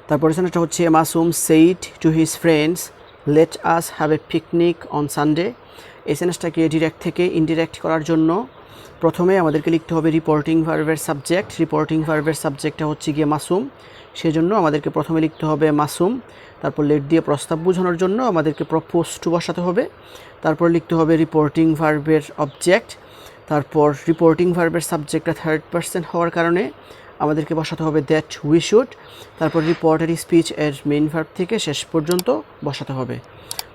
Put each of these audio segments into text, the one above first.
তারপরে সেন্টেন্সটা হচ্ছে Masum said to his friends let us have a picnic on Sunday. এই সেন্টেন্সটাকে ডিরেক্ট থেকে ইনডিরেক্ট করার জন্য প্রথমে আমাদেরকে লিখতে হবে রিপোর্টিং ভার্বের সাবজেক্ট। রিপোর্টিং ভার্বের সাবজেক্টটা হচ্ছে গিয়ে মাসুম, সেজন্য আমাদেরকে প্রথমে লিখতে হবে মাসুম। তারপর লেট দিয়ে প্রস্তাব বোঝানোর জন্য আমাদেরকে প্রপোজ টু বসাতে হবে। তারপর লিখতে হবে রিপোর্টিং ভার্বের অবজেক্ট। তারপর রিপোর্টিং ভার্বের সাবজেক্টটা থার্ড পারসন হওয়ার কারণে আমাদেরকে বসাতে হবে দ্যাট উই শুড। তারপর রিপোর্টেড স্পিচ এর মেইন ভার্ব থেকে শেষ পর্যন্ত বসাতে হবে।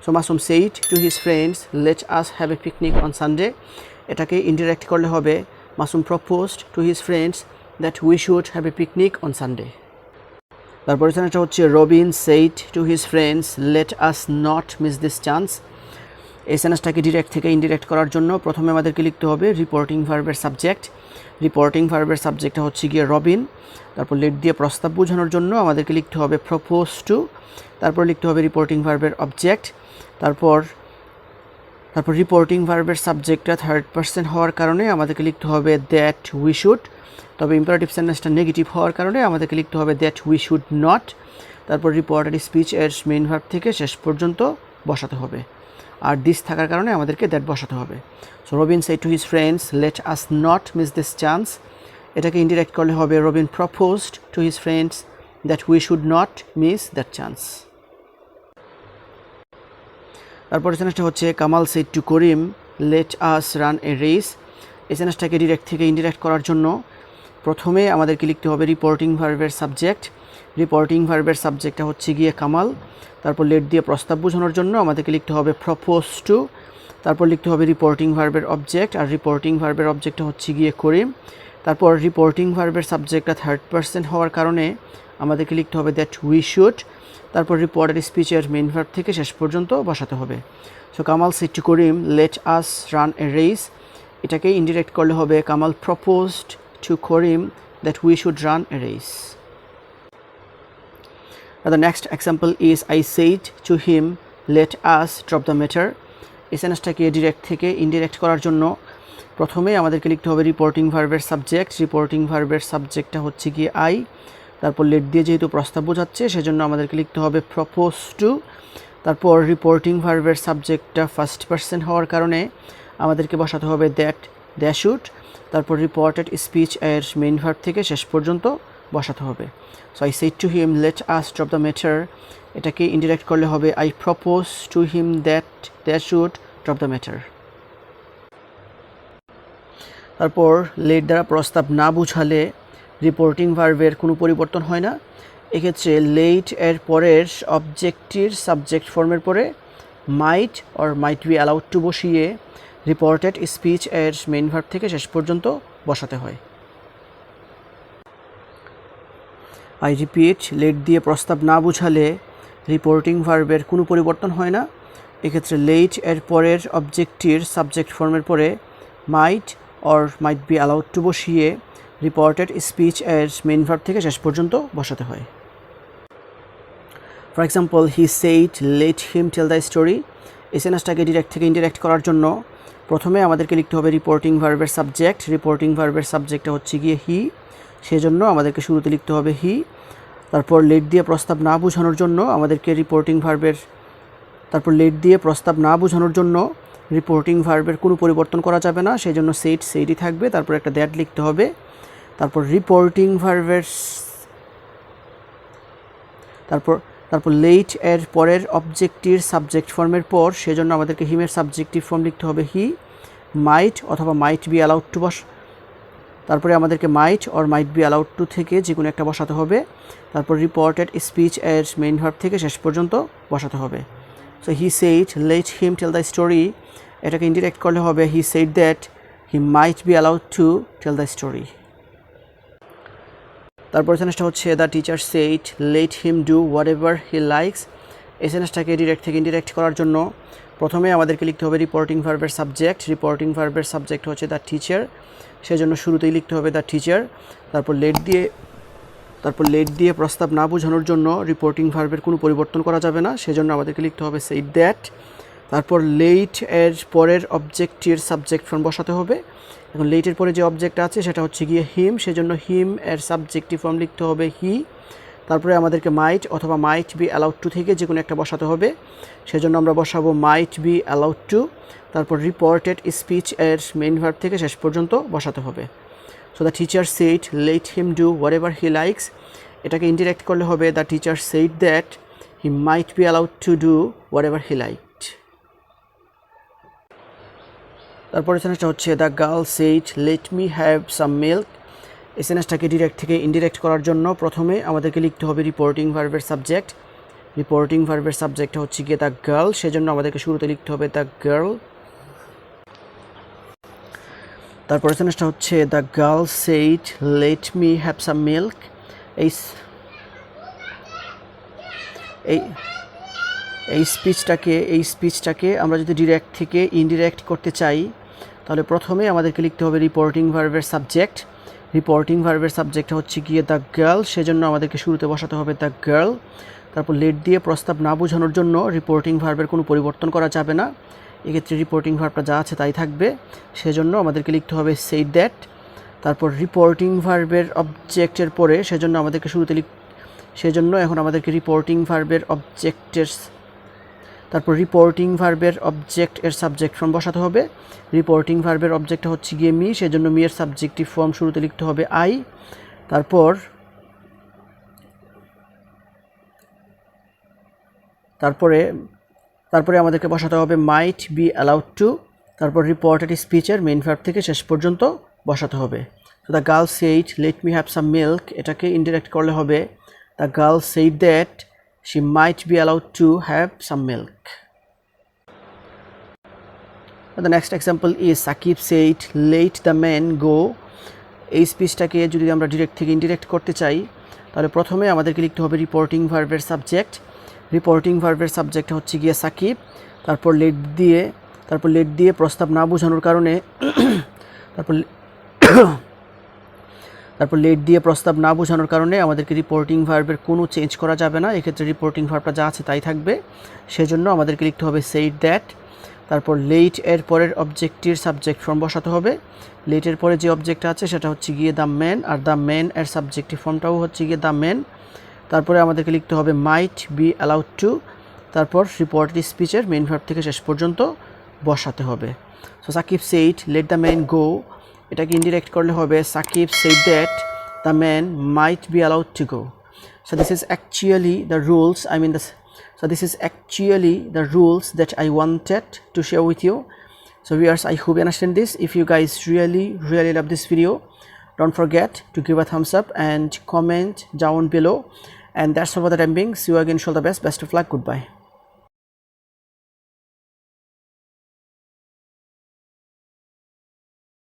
So Masum said to his friends let us have a picnic on Sunday. এটাকে ইনডিরেক্ট করলে হবে Masum proposed to his friends that we should have a picnic on Sunday. তারপরে সেটা হচ্ছে Robin said to his friends let us not miss this chance. এই সেন্টেন্সটাকে direct থেকে indirect করার জন্য প্রথমে আমাদেরকে লিখতে হবে রিপোর্টিং ভার্বের সাবজেক্ট। রিপোর্টিং ভার্বের সাবজেক্টটা হচ্ছে গিয়ে রবিন। তারপর লেট দিয়ে প্রস্তাব বোঝানোর জন্য আমাদেরকে লিখতে হবে প্রপোজ টু। তারপর লিখতে হবে রিপোর্টিং ভার্বের অবজেক্ট। তারপর রিপোর্টিং ভার্বের সাবজেক্টটা থার্ড পারসন হওয়ার কারণে আমাদেরকে লিখতে হবে দ্যাট উই শুড। তবে ইম্পারেটিভ সেন্টেন্সটা নেগেটিভ হওয়ার কারণে আমাদেরকে লিখতে হবে দ্যাট উই শুড নট। তারপর রিপোর্টেড স্পিচ এর মেইন ভার্ব থেকে শেষ পর্যন্ত বসাতে হবে, আর দিস থাকার কারণে আমাদেরকে দ্যাট বসাতে হবে। So Robin said to his friends let us not miss this chance. এটাকে ইনডিরেক্ট করলে হবে Robin proposed to his friends that we should not miss that chance. তারপরে সেন্টেন্সটা হচ্ছে Kamal said to Karim let us run a race. এই সেন্টেন্সটাকে direct থেকে indirect করার জন্য প্রথমে আমাদেরকে লিখতে হবে রিপোর্টিং ভার্বের সাবজেক্ট। রিপোর্টিং ভার্বের সাবজেক্টটা হচ্ছে গিয়ে কামাল। তারপর লেট দিয়ে প্রস্তাব বোঝানোর জন্য আমাদেরকে লিখতে হবে প্রপোজ টু। তারপর লিখতে হবে রিপোর্টিং ভার্বের অবজেক্ট, আর রিপোর্টিং ভার্বের অবজেক্টটা হচ্ছে গিয়ে করিম। তারপর রিপোর্টিং ভার্বের সাবজেক্টটা থার্ড পারসন হওয়ার কারণে আমাদেরকে লিখতে হবে দ্যাট উই শুড। তারপর রিপোর্টেড স্পিচের মেইন ভার্ব থেকে শেষ পর্যন্ত বসাতে হবে। So Kamal said to Karim let us run a race. এটাকে ইনডিরেক্ট করলে হবে Kamal proposed to Karim that we should run a race. Now the next example is I said to him let us drop the matter. এই সেন্টেন্সটাকে direct থেকে indirect করার জন্য প্রথমে আমাদেরকে লিখতে হবে রিপোর্টিং ভার্বের সাবজেক্ট। রিপোর্টিং ভার্বের সাবজেক্টটা হচ্ছে গিয়ে আই। তারপর লেট দিয়ে যেহেতু প্রস্তাব বোঝাচ্ছে সেজন্য আমাদেরকে লিখতে হবে প্রপোজ টু। তারপর রিপোর্টিং ভার্বের সাবজেক্টটা ফার্স্ট পারসন হওয়ার কারণে আমাদেরকে বসাতে হবে দ্যাট দে শুড। তারপর রিপোর্টেড স্পিচ এর মেইন ভার্ব থেকে শেষ পর্যন্ত বসাতে হবে। So I said to him let us drop the matter. এটাকে ইনডিরেক্ট করলে হবে I propose to him that they should drop the matter. তারপর লেট দ্বারা প্রস্তাব না বুঝালে রিপোর্টিং ভার্বের কোনো পরিবর্তন হয় না। এক্ষেত্রে লেট এর পরের অবজেক্টটির সাবজেক্ট ফর্মের পরে might or might be allowed to বসিয়ে রিপোর্টেড স্পিচ এর মেইন ভার্ব থেকে শেষ পর্যন্ত বসাতে হয়। আই রিপিট, লেট দিয়ে প্রস্তাব না বুঝালে রিপোর্টিং ভার্বের কোনো পরিবর্তন হয় না। এক্ষেত্রে লেট এর পরের অবজেক্টটির সাবজেক্ট ফর্মের পরে might or might be allowed to বসিয়ে রিপোর্টেড স্পিচ এর মেইন ভার্ব থেকে শেষ পর্যন্ত বসাতে হয়। For example he said let him tell the story. এই সেন্টেন্সটাকে ডিরেক্ট থেকে ইনডিরেক্ট করার জন্য প্রথমে আমাদেরকে লিখতে হবে রিপোর্টিং ভার্বের সাবজেক্ট। রিপোর্টিং ভার্বের সাবজেক্টটা হচ্ছে গিয়ে হি, সেজন্য আমাদেরকে শুরুতে লিখতে হবে হি। তারপর লেট দিয়ে প্রস্তাব না বোঝানোর জন্য আমাদেরকে রিপোর্টিং ভার্বের রিপোর্টিং ভার্বের কোনো পরিবর্তন করা যাবে না, সেই জন্য সেইডই থাকবে। তারপর একটা দ্যাট লিখতে হবে। তারপর রিপোর্টিং ভার্বের তারপর লেট এর পরের অবজেক্টটির সাবজেক্ট ফর্মের পর সেজন্য আমাদেরকে হিমের সাবজেক্টিভ ফর্ম লিখতে হবে হি, মাইট অথবা মাইট বি অ্যালাউড টু তারপরে আমাদেরকে might or might be allowed to থেকে যে কোনো একটা বসাতে হবে। তারপর রিপোর্টেড স্পিচ এর মেইন ভার্ব থেকে শেষ পর্যন্ত বসাতে হবে। So he said let him tell the story. এটাকে ইনডিরেক্ট করলে হবে he said that he might be allowed to tell the story. তারপর সেন্টেন্সটা হচ্ছে the teacher said let him do whatever he likes. এই সেন্টেন্সটাকে ডিরেক্ট থেকে indirect করার জন্য প্রথমে আমাদেরকে লিখতে হবে রিপোর্টিং ভার্বের সাবজেক্ট। রিপোর্টিং ভার্বের সাবজেক্ট হচ্ছে দ্য টিচার, সেজন্য শুরুতেই লিখতে হবে দ্য টিচার। তারপর লেট দিয়ে প্রস্তাব না বোঝানোর জন্য রিপোর্টিং ভার্বের কোনো পরিবর্তন করা যাবে না, সেজন্য আমাদেরকে লিখতে হবে সেইড দ্যাট। তারপর লেট এর পরের অবজেক্টটির সাবজেক্ট ফর্ম বসাতে হবে। এখন লেটের পরে যে অবজেক্ট আছে সেটা হচ্ছে গিয়ে হিম, সেজন্য হিম এর সাবজেক্টিভ ফর্ম লিখতে হবে হি। তারপরে আমাদেরকে মাইট অথবা মাইট বি অ্যালাউড টু থেকে যে কোনো একটা বসাতে হবে, সেজন্য আমরা বসাবো মাইট বি অ্যালাউড টু, তারপর রিপোর্টেড স্পিচ এর মেইন ভার্ব থেকে শেষ পর্যন্ত বসাতে হবে। So the teacher said let him do whatever he likes, এটাকে ইনডিরেক্ট করলে হবে the teacher said that he might be allowed to do whatever he liked. তারপরে সেন্টেন্সটা হচ্ছে the girl said let me have some milk. এই সেন্টেন্সটাকে direct থেকে indirect করার জন্য প্রথমে আমাদেরকে লিখতে হবে রিপোর্টিং ভার্বের সাবজেক্ট। রিপোর্টিং ভার্বের সাবজেক্টটা হচ্ছে গিয়ে দ্য গার্ল, সেজন্য আমাদেরকে শুরুতে লিখতে হবে দ্য গার্ল। তারপরে সেন্টেন্সটা হচ্ছে the girl said let me have some milk. এই স্পিচটাকে আমরা যদি ডিরেক্ট থেকে ইনডিরেক্ট করতে চাই, তাহলে প্রথমে আমাদেরকে লিখতে হবে রিপোর্টিং ভার্বের সাবজেক্ট। রিপোর্টিং ভার্বের সাবজেক্টটা হচ্ছে গিয়ে দ্য গার্ল, সেজন্য আমাদেরকে শুরুতে বসাতে হবে দ্য গার্ল। তারপর লেট দিয়ে প্রস্তাব না বোঝানোর জন্য রিপোর্টিং ভার্বের কোনো পরিবর্তন করা যাবে না, এক্ষেত্রে রিপোর্টিং ভার্বটা যা আছে তাই থাকবে, সেজন্য আমাদেরকে লিখতে হবে সেইড দ্যাট। তারপর রিপোর্টিং ভার্বের অবজেক্টের পরে সেজন্য এখন আমাদেরকে রিপোর্টিং ভার্বের অবজেক্ট এর সাবজেক্ট ফর্ম বসাতে হবে। রিপোর্টিং ভার্বের অবজেক্টটা হচ্ছে গিয়ে মি, সেজন্য মি এর সাবজেক্টিভ ফর্ম শুরুতে লিখতে হবে আই। তারপরে আমাদেরকে বসাতে হবে মাইট বি অ্যালাউড টু, তারপর রিপোর্টেড স্পিচের মেইন ভার্ব থেকে শেষ পর্যন্ত বসাতে হবে। তো the girl said let me have some milk, এটাকে ইনডিরেক্ট করলে হবে the girl said that she might be allowed to have some milk. The next example is Saqib said let the man go. এই স্পিচটাকে যদি আমরা direct থেকে indirect করতে চাই, তাহলে প্রথমে আমাদেরকে লিখতে হবে রিপোর্টিং ভার্বের সাবজেক্ট। রিপোর্টিং ভার্বের সাবজেক্ট হচ্ছে গিয়ে সাকিব, তারপর লেট দিয়ে প্রস্তাব না বোঝানোর কারণে আমাদেরকে রিপোর্টিং ভার্বের কোনো চেঞ্জ করা যাবে না, এক্ষেত্রে রিপোর্টিং ভার্বটা যা আছে তাই থাকবে, সেজন্য আমাদেরকে লিখতে হবে সেইড দ্যাট। তারপর লেট এর পরের অবজেক্টের সাবজেক্ট ফর্ম বসাতে হবে। লেটের পরে যে অবজেক্টটা আছে সেটা হচ্ছে গিয়ে দ্য ম্যান, আর দ্য ম্যান এর সাবজেক্টিভ ফর্মটাও হচ্ছে গিয়ে দ্য ম্যান। তারপরে আমাদেরকে লিখতে হবে মাইট বি অ্যালাউড টু, তারপর রিপোর্টেড স্পিচের মেইন ভার্ব থেকে শেষ পর্যন্ত বসাতে হবে। So Shakib said let the man go, এটাকে ইনডিরেক্ট করলে হবে Shakib said that the man might be allowed to go. So this is actually the rules that I wanted to share with you. So viewers, I hope you understand this. If you guys really love this video, don't forget to give a thumbs up and comment down below. And that's all for the time being. See you again. All the best of luck. Goodbye.